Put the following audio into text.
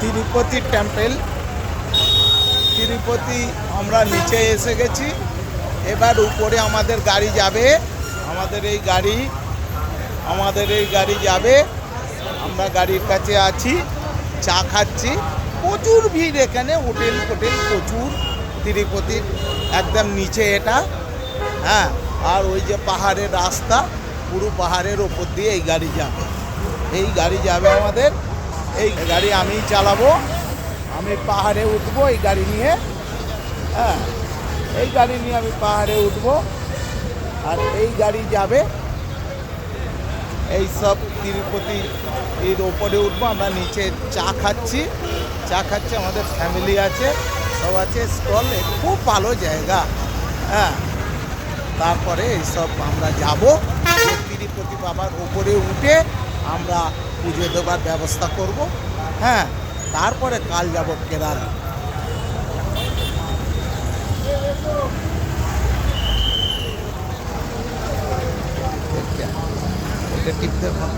Tirupati temple. Tirupati আমরা নিচে এসে গেছি, এবার উপরে আমাদের গাড়ি যাবে। আমাদের এই গাড়ি যাবে। আমরা গাড়ির কাছে আছি, চা খাচ্ছি। প্রচুর ভিড় এখানে, হোটেল প্রচুর। তিরুপতির একদম নিচে এটা, হ্যাঁ। আর ওই যে পাহাড়ের রাস্তা, পুরো পাহাড়ের ওপর দিয়ে এই গাড়ি যাবে আমাদের। এই গাড়ি আমিই চালাবো, আমি পাহাড়ে উঠবো এই গাড়ি নিয়ে, হ্যাঁ। এই গাড়ি নিয়ে আমি পাহাড়ে উঠবো, আর এই গাড়ি যাবে এই সব তিরুপতি এর ওপরে উঠবো। আমরা নিচে চা খাচ্ছি, আমাদের ফ্যামিলি আছে, সব আছে, স্টল। খুব ভালো জায়গা, হ্যাঁ। তারপরে এইসব আমরা যাব, তিরুপতি বাবার ওপরে উঠে আমরা পুজো দেওয়ার ব্যবস্থা করব, হ্যাঁ। তারপরে কাল যাব কেরালা। এটা টিপতে